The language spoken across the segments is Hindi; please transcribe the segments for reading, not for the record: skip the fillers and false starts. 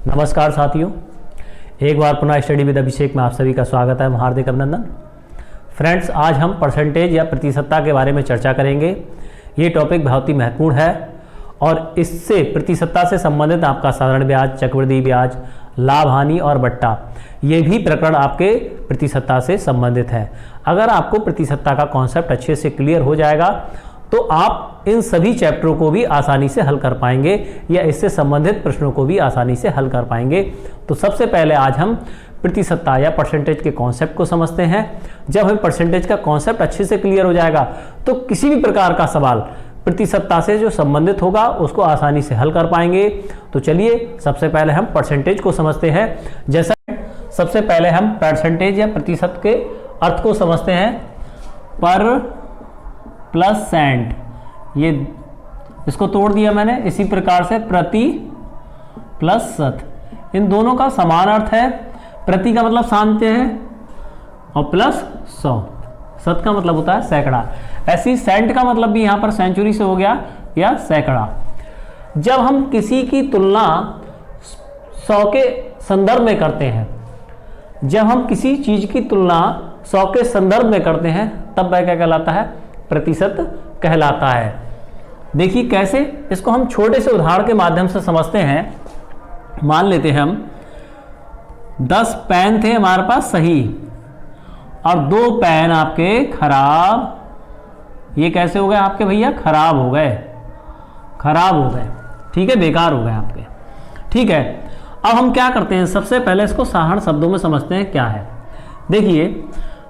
नमस्कार साथियों, एक बार पुनः स्टडी विद अभिषेक में आप सभी का स्वागत है। हार्दिक अभिनंदन। फ्रेंड्स, आज हम परसेंटेज या प्रतिशतता के बारे में चर्चा करेंगे। ये टॉपिक बहुत ही महत्वपूर्ण है और इससे प्रतिशतता से संबंधित आपका साधारण ब्याज, चक्रवृद्धि ब्याज, लाभ हानि और बट्टा, ये भी प्रकरण आपके प्रतिशतता से संबंधित है। अगर आपको प्रतिशतता का कॉन्सेप्ट अच्छे से क्लियर हो जाएगा तो आप इन सभी चैप्टरों को भी आसानी से हल कर पाएंगे या इससे संबंधित प्रश्नों को भी आसानी से हल कर पाएंगे। तो सबसे पहले आज हम प्रतिशतता या परसेंटेज के कॉन्सेप्ट को समझते हैं। जब हमें परसेंटेज का कॉन्सेप्ट अच्छे से क्लियर हो जाएगा तो किसी भी प्रकार का सवाल प्रतिशतता से जो संबंधित होगा उसको आसानी से हल कर पाएंगे। तो चलिए सबसे पहले हम परसेंटेज को समझते हैं। जैसा सबसे पहले हम परसेंटेज या प्रतिशत के अर्थ को समझते हैं। पर प्लस सेंट, ये इसको तोड़ दिया मैंने। इसी प्रकार से प्रति प्लस शत, इन दोनों का समान अर्थ है। प्रति का मतलब जानते हैं और प्लस 100, शत का मतलब होता है सैकड़ा। ऐसी सेंट का मतलब भी यहां पर सेंचुरी से हो गया या सैकड़ा। जब हम किसी की तुलना 100 के संदर्भ में करते हैं, जब हम किसी चीज की तुलना 100 के संदर्भ में करते हैं तब वह क्या कहलाता है? प्रतिशत कहलाता है। देखिए कैसे, इसको हम छोटे से उदाहरण के माध्यम से समझते हैं। मान लेते हैं हम 10 पेन थे हमारे पास सही और 2 पेन आपके खराब। ये कैसे हो गए आपके भैया? खराब हो गए, खराब हो गए, ठीक है, बेकार हो गए आपके। ठीक है, अब हम क्या करते हैं? सबसे पहले इसको साधारण शब्दों में समझते हैं क्या है। देखिए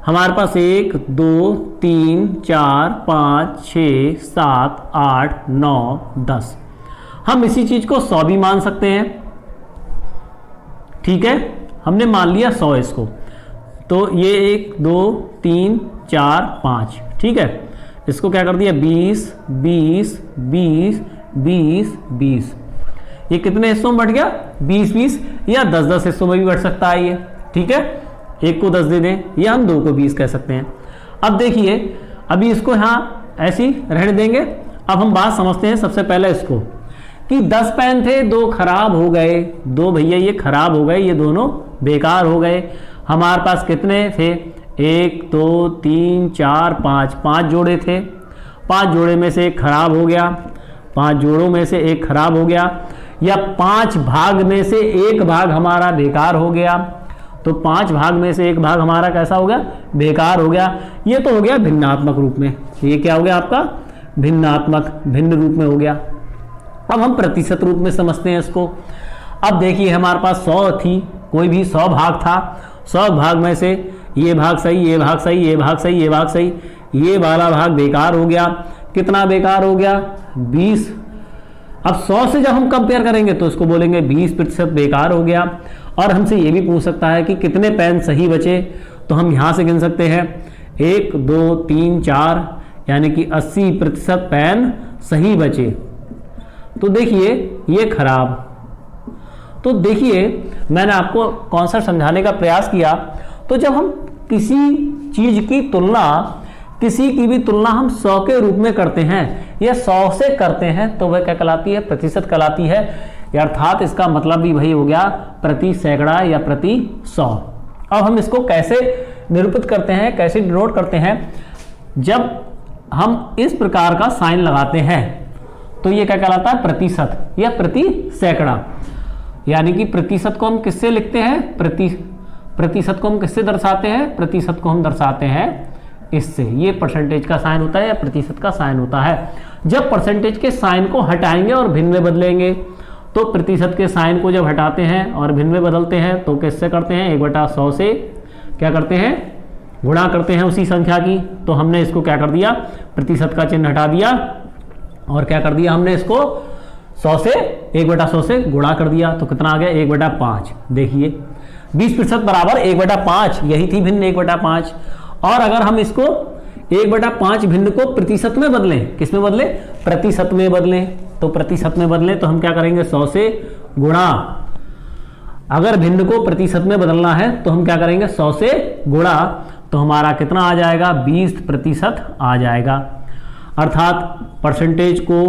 हमारे पास 1 2 3 4 5 6 7 8 9 10। हम इसी चीज को 100 भी मान सकते हैं। ठीक है, हमने मान लिया 100 इसको। तो ये 1 2 3 4 5, ठीक है। इसको क्या कर दिया? 20 20 20 20 20। ये कितने हिस्सों में बढ़ गया? 20 20 या 10 10 हिस्सों में भी बढ़ सकता है ये। ठीक है, एक को 10 दे दें या हम 2 को 20 कह सकते हैं। अब देखिए, अभी इसको यहाँ ऐसी रहने देंगे। अब हम बात समझते हैं सबसे पहले इसको कि 10 पेन थे, 2 खराब हो गए। 2 भैया ये खराब हो गए, ये दोनों बेकार हो गए। हमारे पास कितने थे? 1 2 3 4 5, 5 जोड़े थे। 5 जोड़े में से एक खराब हो गया, 5 जोड़ों में से एक खराब हो गया, या 5 भाग में से एक भाग हमारा बेकार हो गया। तो 5 भाग में से एक भाग हमारा कैसा हो गया? बेकार हो गया। ये तो हो गया भिन्नात्मक रूप में। ये क्या हो गया आपका? भिन्नात्मक, भिन्न रूप में हो गया। अब हम प्रतिशत रूप में समझते हैं इसको। अब देखिए हमारे पास 100 थी, कोई भी 100 भाग था। 100 भाग में से ये भाग सही, ये भाग सही, ये भाग सही, ये भाग सही, ये वाला भाग बेकार हो गया। कितना बेकार हो गया? 20। अब 100 से जब हम कंपेयर करेंगे तो इसको बोलेंगे 20% बेकार हो गया। और हमसे ये भी पूछ सकता है कि कितने पेन सही बचे, तो हम यहां से गिन सकते हैं 1 2 3 4, यानी कि 80% पेन सही बचे। तो देखिए ये खराब। तो देखिए मैंने आपको कॉन्सेप्ट समझाने का प्रयास किया। तो जब हम किसी चीज की तुलना, किसी की भी तुलना हम 100 के रूप में करते हैं या 100 से करते हैं तो वह क्या कहलाती है? प्रतिशत कहलाती है। अर्थात इसका मतलब भी वही हो गया, प्रति सैकड़ा या प्रति 100। अब हम इसको कैसे निरूपित करते हैं, कैसे डिनोट करते हैं? जब हम इस प्रकार का साइन लगाते हैं तो ये क्या कहलाता है? प्रतिशत या प्रति सैकड़ा। यानी कि प्रतिशत को हम किससे लिखते हैं? प्रतिशत को हम किससे दर्शाते हैं? प्रतिशत को हम दर्शाते हैं इससे। ये परसेंटेज का साइन होता है या प्रतिशत का साइन होता है। जब परसेंटेज के साइन को हटाएंगे और भिन्न में बदलेंगे तो प्रतिशत के साइन को जब हटाते हैं और भिन्न में बदलते हैं तो किससे करते हैं? 1/100 से क्या करते हैं? गुणा करते हैं उसी संख्या की। तो हमने इसको क्या कर दिया? प्रतिशत का चिन्ह हटा दिया और क्या कर दिया हमने? इसको 100 से 1/100 से गुणा कर दिया। तो कितना आ गया? 1/5। देखिए 20% बराबर 1/5, यही थी भिन्न 1/5। और अगर हम इसको 1/5 भिन्न को प्रतिशत में बदलें, किस में बदलें? प्रतिशत में बदलें। तो प्रतिशत में बदलें तो हम क्या करेंगे? 100 से गुणा। अगर भिन्न को प्रतिशत में बदलना है तो हम क्या करेंगे? 100 से गुणा। तो हमारा कितना आ जाएगा? 20% आ जाएगा। अर्थात परसेंटेज को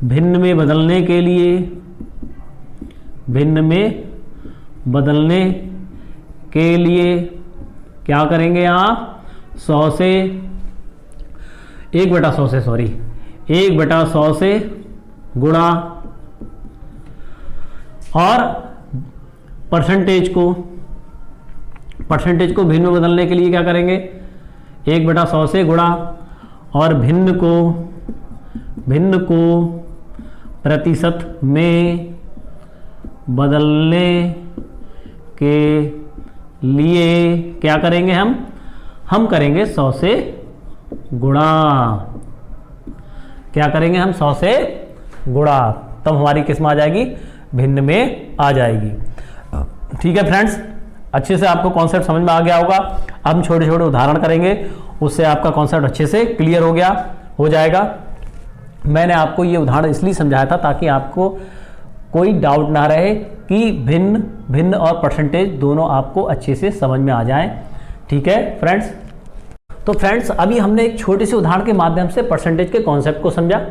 भिन्न में बदलने के लिए भिन्न में बदलने के लिए क्या करेंगे आप? 100 से 1/100 से 1/100 से गुणा और परसेंटेज को भिन्न में बदलने के लिए क्या करेंगे? 1/100 से गुणा और भिन्न को प्रतिशत में बदलने के लिए क्या करेंगे? हम करेंगे 100 से गुणा। क्या करेंगे हम? 100 से गुणा। तब हमारी किस में आ जाएगी? भिन्न में आ जाएगी। ठीक है फ्रेंड्स, अच्छे से आपको कॉन्सेप्ट समझ में आ गया होगा। अब हम छोटे छोटे उदाहरण करेंगे, उससे आपका कॉन्सेप्ट अच्छे से क्लियर हो जाएगा। मैंने आपको ये उदाहरण इसलिए समझाया था ताकि आपको कोई डाउट ना रहे कि भिन्न और परसेंटेज दोनों आपको अच्छे से समझ में आ जाएं। ठीक है फ्रेंड्स, तो फ्रेंड्स अभी हमने एक छोटे से उदाहरण के माध्यम से परसेंटेज के कॉन्सेप्ट को समझा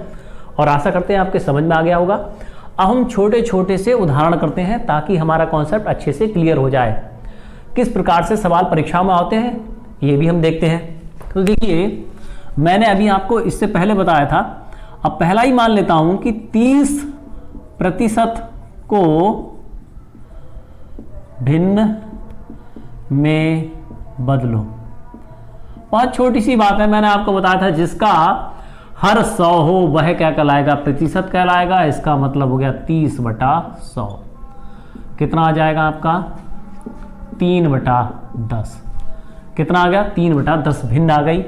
और आशा करते हैं आपके समझ में आ गया होगा। अब हम छोटे छोटे से उदाहरण करते हैं ताकि हमारा कॉन्सेप्ट अच्छे से क्लियर हो जाए। किस प्रकार से सवाल परीक्षाओं में आते हैं ये भी हम देखते हैं। तो देखिए, मैंने अभी आपको इससे पहले बताया था, अब पहला ही मान लेता हूं कि 30% को भिन्न में बदलो। बहुत छोटी सी बात है, मैंने आपको बताया था जिसका हर 100 हो वह क्या कहलाएगा? प्रतिशत कहलाएगा। इसका मतलब हो गया 30/100। कितना आ जाएगा आपका? 3/10। कितना आ गया? 3/10 भिन्न आ गई।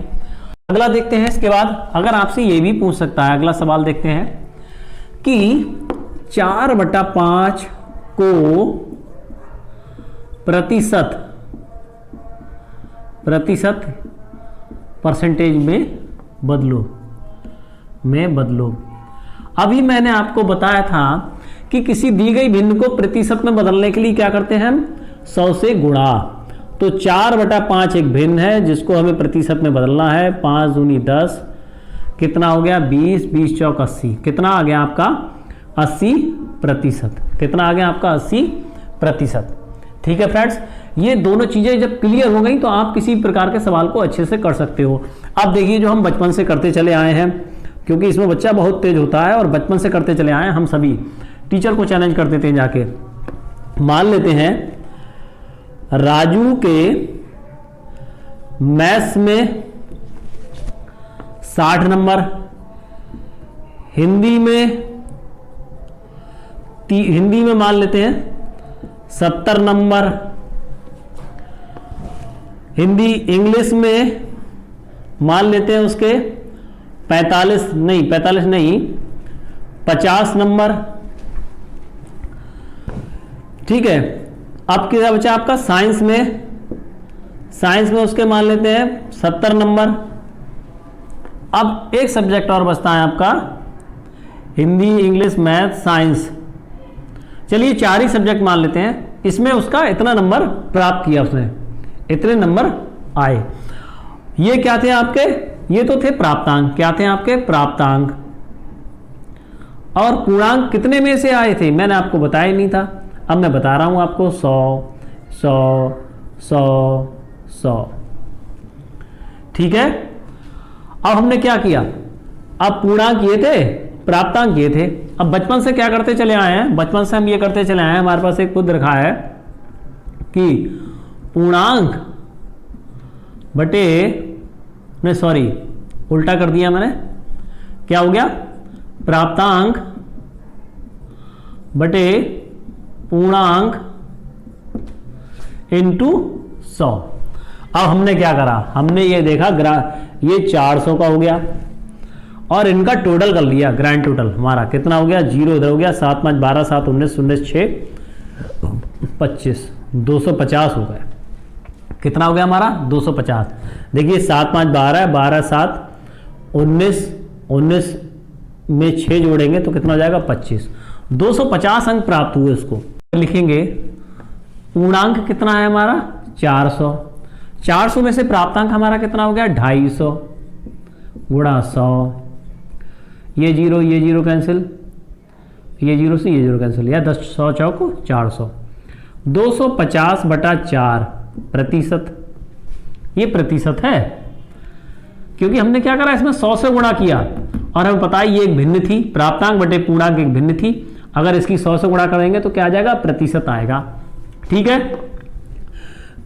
अगला देखते हैं। इसके बाद अगर आपसे ये भी पूछ सकता है, अगला सवाल देखते हैं कि 4/5 को प्रतिशत परसेंटेज में बदलो। अभी मैंने आपको बताया था कि किसी दी गई भिन्न को प्रतिशत में बदलने के लिए क्या करते हैं हम? 100 से गुणा। तो 4/5 एक भिन्न है जिसको हमें प्रतिशत में बदलना है। 5 दूनी 10, कितना हो गया? 20, 20 चौक 80। कितना आ गया आपका? 80%। कितना आ गया आपका? 80%। ठीक है फ्रेंड्स, ये दोनों चीजें जब क्लियर हो गई तो आप किसी प्रकार के सवाल को अच्छे से कर सकते हो। अब देखिए, जो हम बचपन से करते चले आए हैं, क्योंकि इसमें बच्चा बहुत तेज होता है और बचपन से करते चले आए हैं, हम सभी टीचर को चैलेंज कर देते हैं जाके। मान लेते हैं राजू के मैथ्स में 60 नंबर, हिंदी में मान लेते हैं 70 नंबर, इंग्लिश में मान लेते हैं उसके 50 नंबर। ठीक है, अब क्या बचा आपका? साइंस में उसके मान लेते हैं 70 नंबर। अब एक सब्जेक्ट और बचता है आपका, हिंदी, इंग्लिश, मैथ, साइंस। चलिए 4 ही सब्जेक्ट मान लेते हैं। इसमें उसका इतना नंबर प्राप्त किया उसने, इतने नंबर आए। ये क्या थे आपके? ये तो थे प्राप्तांक। क्या थे आपके? प्राप्तांक। और पूर्णांक कितने में से आए थे मैंने आपको बताया ही नहीं था। अब मैं बता रहा हूं आपको, 100 100 100 100। ठीक है, अब हमने क्या किया? अब पूर्णांक ये थे, प्राप्तांक ये थे। अब बचपन से क्या करते चले आए हैं? बचपन से हम ये करते चले आए हैं, हमारे पास एक खुद रखा है कि पूर्णांक बटे, नहीं सॉरी उल्टा कर दिया मैंने, क्या हो गया? प्राप्तांक बटे पूर्णांक इंटू 100। अब हमने क्या करा? हमने ये देखा ये 400 का हो गया और इनका टोटल कर लिया। ग्रैंड टोटल हमारा कितना हो गया? 0 इधर हो गया, 7 5 12 7 19 19 6 25 250 हो गया। कितना हो गया हमारा? 250। देखिए 7 5 12 12 7 19 19 में 6 जोड़ेंगे तो कितना हो जाएगा? 25। 250 अंक प्राप्त हुए। उसको लिखेंगे पूर्णांक कितना है हमारा? 400। 400 में से प्राप्तांक हमारा कितना हो गया? 250 गुणा 100। ये 0 कैंसिल, ये 0 से ये 0 कैंसिल, या 10 100 चौक 400। 250/4 प्रतिशत, ये प्रतिशत है क्योंकि हमने क्या करा, इसमें 100 से गुणा किया और हमें पता है ये एक भिन्न थी, प्राप्तांक बटे पूर्णांक एक भिन्न थी। अगर इसकी 100 से गुणा करेंगे तो क्या आ जाएगा, प्रतिशत आएगा। ठीक है,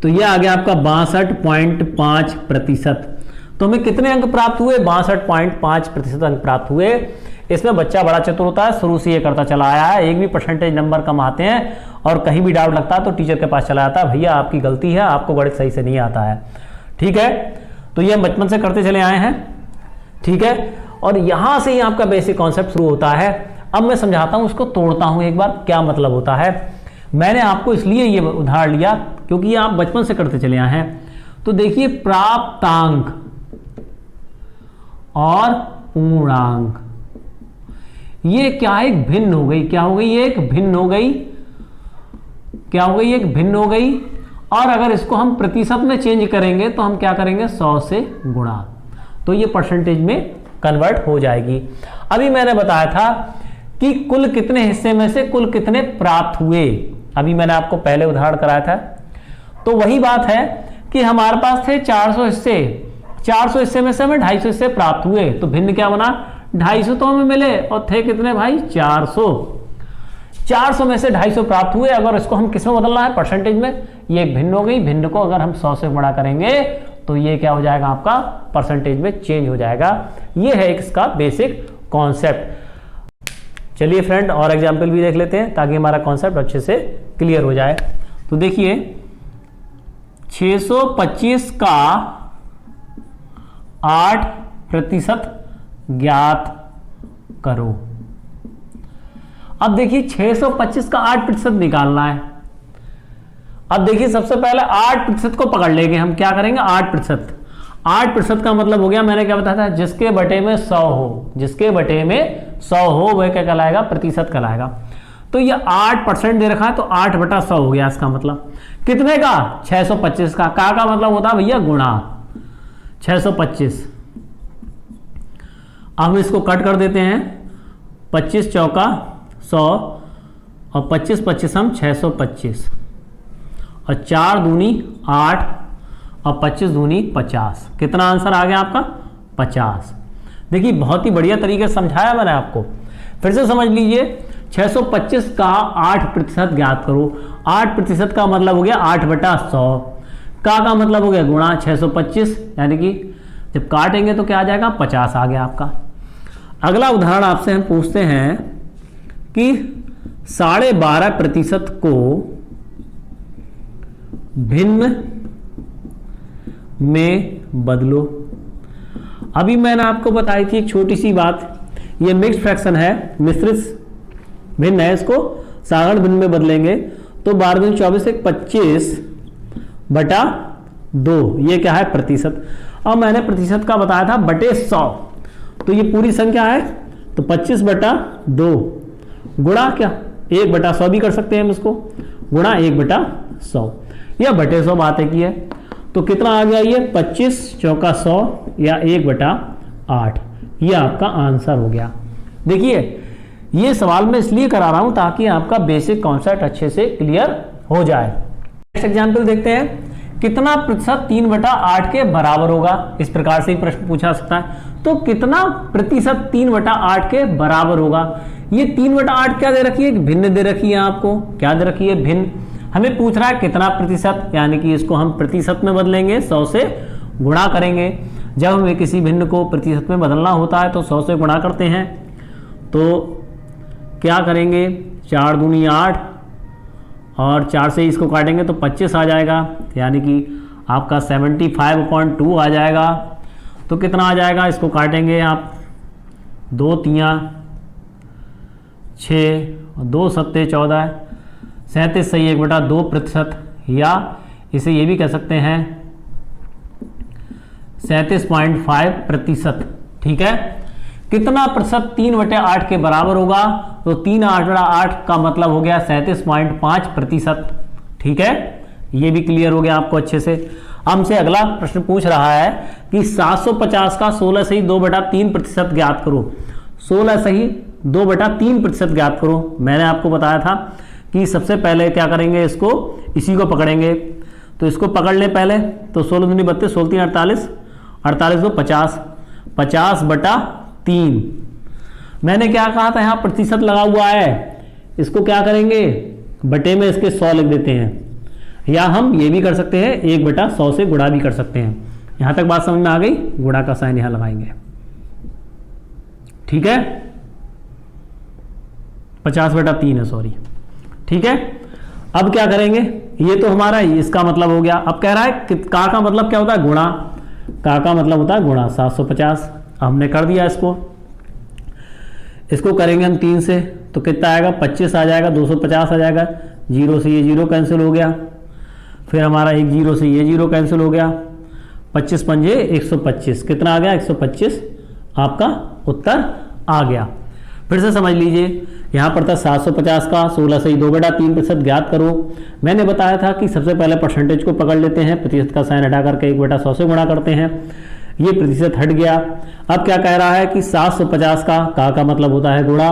तो ये आ गया आपका 62.5 प्रतिशत। तो हमें कितने अंक प्राप्त हुए, 62.5 प्रतिशत अंक प्राप्त हुए। इसमें बच्चा बड़ा चतुर होता है, शुरू से ये करता चला आया है, एक भी परसेंटेज नंबर कम आते हैं और कहीं भी डाउट लगता है तो टीचर के पास चला जाता है, भैया आपकी गलती है, आपको गणित सही से नहीं आता है। ठीक है, तो ये हम बचपन से करते चले आए हैं। ठीक है, और यहां से ही आपका बेसिक कॉन्सेप्ट शुरू होता है। अब मैं समझाता हूं, उसको तोड़ता हूं एक बार, क्या मतलब होता है। मैंने आपको इसलिए ये उदाहरण लिया क्योंकि ये आप बचपन से करते चले आए हैं। तो देखिए, प्राप्तांक और पूर्णांक, ये क्या, एक भिन्न हो गई, क्या हो गई, ये एक भिन्न हो गई, क्या हो गई, एक भिन्न हो गई। और अगर इसको हम प्रतिशत में चेंज करेंगे तो हम क्या करेंगे, 100 से गुणा, तो ये परसेंटेज में कन्वर्ट हो जाएगी। अभी मैंने बताया था कि कुल कितने हिस्से में से कुल कितने प्राप्त हुए, अभी मैंने आपको पहले उदाहरण कराया था। तो वही बात है कि हमारे पास थे 400 हिस्से, 400 हिस्से में से हमें 250 हिस्से प्राप्त हुए, तो भिन्न क्या बना, 250 तो हमें मिले और थे कितने भाई, 400। 400 में से 250 प्राप्त हुए। अगर इसको हम किस में बदलना है, परसेंटेज में, ये भिन्न हो गई, भिन्न को अगर हम 100 से गुणा करेंगे तो ये क्या हो जाएगा, आपका परसेंटेज में चेंज हो जाएगा। ये है इसका बेसिक कॉन्सेप्ट। चलिए फ्रेंड, और एग्जाम्पल भी देख लेते हैं ताकि हमारा कॉन्सेप्ट अच्छे से क्लियर हो जाए। तो देखिए, 625 का 8% ज्ञात करो। अब देखिए, 625 का 8% निकालना है। अब देखिए, सबसे पहले 8% को पकड़ लेंगे हम, क्या करेंगे, 8%। 8% का मतलब हो गया, मैंने क्या बताया था, जिसके बटे में 100 हो, जिसके बटे में 100 हो वह क्या कहलाएगा, प्रतिशत कहलाएगा। तो ये 8% दे रखा है, तो 8/100 हो गया इसका मतलब। कितने का, 625 का मतलब होता है भैया गुणा 625। अब हम इसको कट कर देते हैं, 25 चौका 100 और 25 25 हम 625 और 4 दूनी 8 और 25 दूनी 50। कितना आंसर आ गया आपका, 50। देखिए, बहुत ही बढ़िया तरीके से समझाया मैंने आपको, फिर से समझ लीजिए। 625 का 8% ज्ञात करो। 8% का मतलब हो गया 8/100, का मतलब हो गया गुणा 625, यानी कि जब काटेंगे तो क्या आ जाएगा, 50 आ गया आपका। अगला उदाहरण आपसे हम पूछते हैं कि 12.5% को भिन्न में बदलो। अभी मैंने आपको बताई थी एक छोटी सी बात, ये मिक्स्ड फ्रैक्शन है, मिश्रित भिन्न है, इसको साधारण भिन्न में बदलेंगे तो 12 × 24 = 25/2, ये क्या है, प्रतिशत। अब मैंने प्रतिशत का बताया था बटे 100, तो ये पूरी संख्या है, तो 25/2 गुणा क्या, 1/100 भी कर सकते हैं हम इसको, गुणा 1/100 या बटे 100 बात है की है। तो कितना आ गया ये, 25 चौका 100 या 1/8, ये आपका आंसर हो गया। देखिए, ये सवाल मैं इसलिए करा रहा हूं ताकि आपका बेसिक कॉन्सेप्ट अच्छे से क्लियर हो जाए। नेक्स्ट एग्जांपल देखते हैं, कितना प्रतिशत 3/8 के बराबर होगा। इस प्रकार से ही प्रश्न पूछा सकता है। तो कितना प्रतिशत 3/8 के बराबर होगा। ये 3/8 क्या दे रखी है, एक भिन्न दे रखी है आपको, क्या दे रखी है, भिन्न। हमें पूछ रहा है कितना प्रतिशत, यानी कि इसको हम प्रतिशत में बदलेंगे, 100 से गुणा करेंगे। जब हमें किसी भिन्न को प्रतिशत में बदलना होता है तो 100 से गुणा करते हैं। तो क्या करेंगे, 4 दूनी 8 और 4 से इसको काटेंगे तो 25 आ जाएगा, यानी कि आपका 75/2 आ जाएगा। तो कितना आ जाएगा, इसको काटेंगे आप, 2 × 3 = 6 और 2 × 7 = 14, 37 सही 1/2%, या इसे ये भी कह सकते हैं 37.5%। ठीक है, कितना प्रतिशत 3/8 के बराबर होगा, तो 3/8 का मतलब हो गया 37.5%। ठीक है, ये भी क्लियर हो गया आपको अच्छे से। हमसे अगला प्रश्न पूछ रहा है कि 750 का 16 सही 2/3% ज्ञात करो। 16 सही 2/3% ज्ञात करो। मैंने आपको बताया था कि सबसे पहले क्या करेंगे, इसको इसी को पकड़ेंगे। तो इसको पकड़ लें पहले, तो 16 दूनी 32, 16 3 48, 48 2 50, 50/3। मैंने क्या कहा था, यहाँ प्रतिशत लगा हुआ है, इसको क्या करेंगे, बटे में इसके 100 लिख देते हैं, या हम ये भी कर सकते हैं 1/100 से गुणा भी कर सकते हैं। यहां तक बात समझ में आ गई, गुणा का साइन यहां लगाएंगे, ठीक है, 50/3 है, सॉरी, ठीक है। अब क्या करेंगे, ये तो हमारा इसका मतलब हो गया। अब कह रहा है कि का मतलब क्या होता है, गुणा, का मतलब होता है गुणा 750। हमने कर दिया इसको करेंगे हम 3 से, तो कितना आएगा, 25 आ जाएगा, 250 आ जाएगा, 0 से ये 0 कैंसिल हो गया, फिर हमारा एक 0 से ये 0 कैंसिल हो गया, 25 पंजे 125, कितना आ गया, 125 आपका उत्तर आ गया। फिर से समझ लीजिए, यहाँ पर था 750 का 16 से ही 2/3% ज्ञात करो। मैंने बताया था कि सबसे पहले परसेंटेज को पकड़ लेते हैं, प्रतिशत का साइन हटा करके 1/100 से गुणा करते हैं, ये प्रतिशत हट गया। अब क्या कह रहा है कि 750 का मतलब होता है गुणा,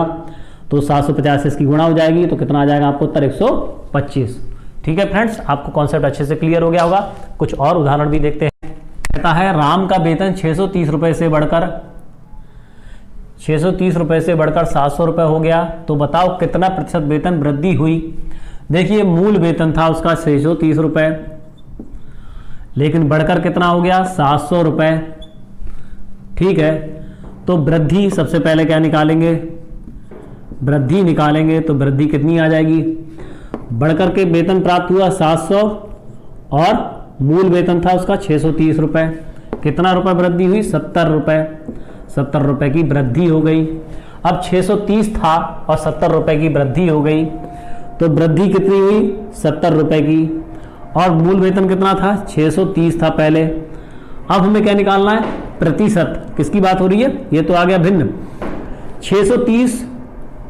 तो 750 से इसकी गुणा हो जाएगी, तो कितना आ जाएगा आपको उत्तर, 125। ठीक है फ्रेंड्स, आपको कॉन्सेप्ट अच्छे से क्लियर हो गया होगा। कुछ और उदाहरण भी देखते हैं। कहता है राम का वेतन 630 रुपए से बढ़कर 700 रुपए हो गया, तो बताओ कितना प्रतिशत वेतन वृद्धि हुई। देखिए मूल वेतन था उसका 630 रुपए, लेकिन बढ़कर कितना हो गया, 700 रुपए। ठीक है, तो वृद्धि सबसे पहले क्या निकालेंगे, वृद्धि निकालेंगे, तो वृद्धि कितनी आ जाएगी, बढ़कर के वेतन प्राप्त हुआ 700 और मूल वेतन था उसका 630 रुपए, कितना रुपए वृद्धि हुई, 70 रुपए, 70 रुपए की वृद्धि हो गई। अब 630 था और 70 रुपए की वृद्धि हो गई, तो वृद्धि कितनी हुई, 70 रुपए की, और मूल वेतन कितना था, 630 था पहले। अब हमें क्या निकालना है, प्रतिशत, किसकी बात हो रही है, ये तो आ गया भिन्न, 630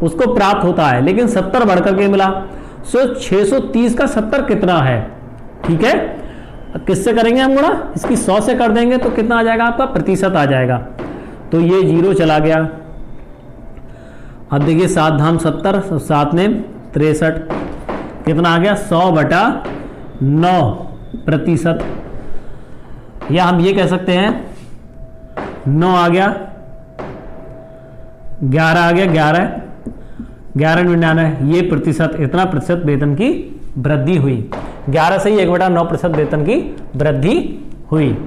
उसको प्राप्त होता है, लेकिन 70 बढ़कर के मिला, सो 630 का 70 कितना है। ठीक है, किससे करेंगे हम गुणा, इसकी 100 से कर देंगे, तो कितना आ जाएगा आपका, प्रतिशत आ जाएगा, तो ये 0 चला गया। अब देखिए 7 धाम 70, 7 ने 63, कितना आ गया, 100/9 प्रतिशत, या हम ये कह सकते हैं 9 आ गया, 11 आ गया, 11/99, ये प्रतिशत, इतना प्रतिशत वेतन की वृद्धि हुई, 11 से ही 1/9% वेतन की वृद्धि हुई।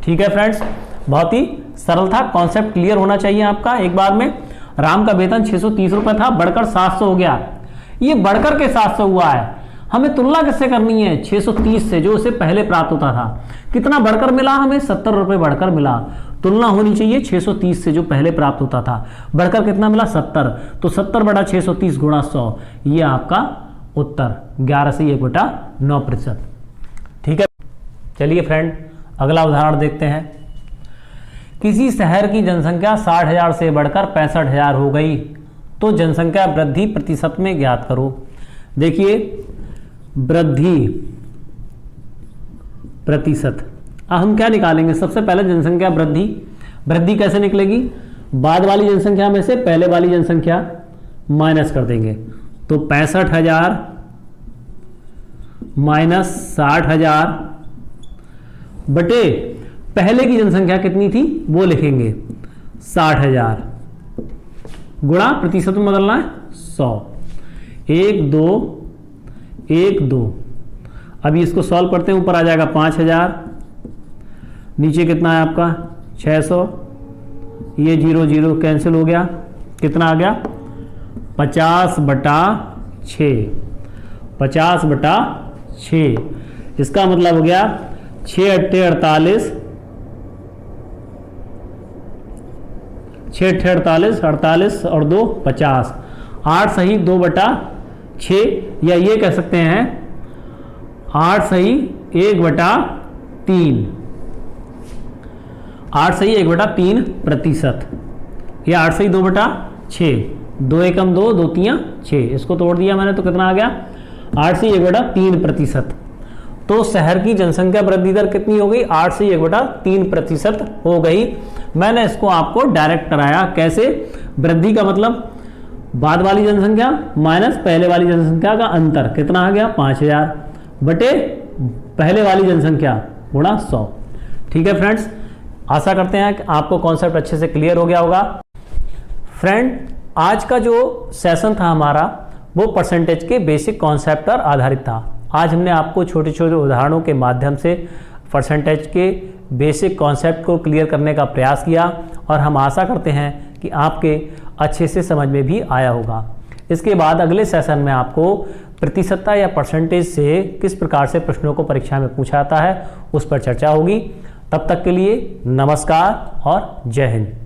ठीक है फ्रेंड्स, बहुत ही सरल था, कॉन्सेप्ट क्लियर होना चाहिए आपका एक बार में। राम का वेतन 630 रुपए था, बढ़कर 700 हो गया, ये बढ़कर के 700 हुआ है, हमें तुलना किससे करनी है, 630 से, जो उसे पहले प्राप्त होता था। कितना बढ़कर मिला हमें, 70 रुपए बढ़कर मिला, तुलना होनी चाहिए 630 से जो पहले प्राप्त होता था, बढ़कर कितना मिला, 70, तो 70/630 गुणा 100, ये आपका उत्तर 11 से 1/9%। ठीक है, चलिए फ्रेंड अगला उदाहरण देखते हैं। किसी शहर की जनसंख्या 60,000 से बढ़कर 65,000 हो गई, तो जनसंख्या वृद्धि प्रतिशत में ज्ञात करो। देखिए वृद्धि प्रतिशत, अब हम क्या निकालेंगे, सबसे पहले जनसंख्या वृद्धि कैसे निकलेगी, बाद वाली जनसंख्या में से पहले वाली जनसंख्या माइनस कर देंगे, तो 65,000 माइनस 60,000 बटे पहले की जनसंख्या कितनी थी वो लिखेंगे 60,000, गुणा प्रतिशत में बदलना है 100, 1 2 1 2। अभी इसको सॉल्व करते हैं, ऊपर आ जाएगा 5,000, नीचे कितना है आपका 600, ये 0 0 कैंसिल हो गया, कितना आ गया 50/6, 50/6, इसका मतलब हो गया 6 8 48, 6 48 48 और 2 50, 8 सही 2/6, या ये कह सकते हैं 8 सही 1/3, 8 सही 1/3 प्रतिशत, या 8 सही 2/6, 2 एकम 2 2 3 6, इसको तोड़ दिया मैंने, तो कितना आ गया 8 से 1/3 प्रतिशत। तो शहर की जनसंख्या वृद्धि दर कितनी हो गई, 8 से 1/3 प्रतिशत हो गई। मैंने इसको आपको डायरेक्ट कराया, कैसे, वृद्धि का मतलब बाद वाली जनसंख्या माइनस पहले वाली जनसंख्या का अंतर कितना आ गया 5000 बटे पहले वाली जनसंख्या गुणा 100। ठीक है फ्रेंड्स, आशा करते हैं कि आपको कॉन्सेप्ट अच्छे से क्लियर हो गया होगा। फ्रेंड, आज का जो सेशन था हमारा वो परसेंटेज के बेसिक कॉन्सेप्ट पर आधारित था। आज हमने आपको छोटे छोटे उदाहरणों के माध्यम से परसेंटेज के बेसिक कॉन्सेप्ट को क्लियर करने का प्रयास किया और हम आशा करते हैं कि आपके अच्छे से समझ में भी आया होगा। इसके बाद अगले सेशन में आपको प्रतिशतता या परसेंटेज से किस प्रकार से प्रश्नों को परीक्षा में पूछा जाता है उस पर चर्चा होगी। तब तक के लिए नमस्कार और जय हिंद।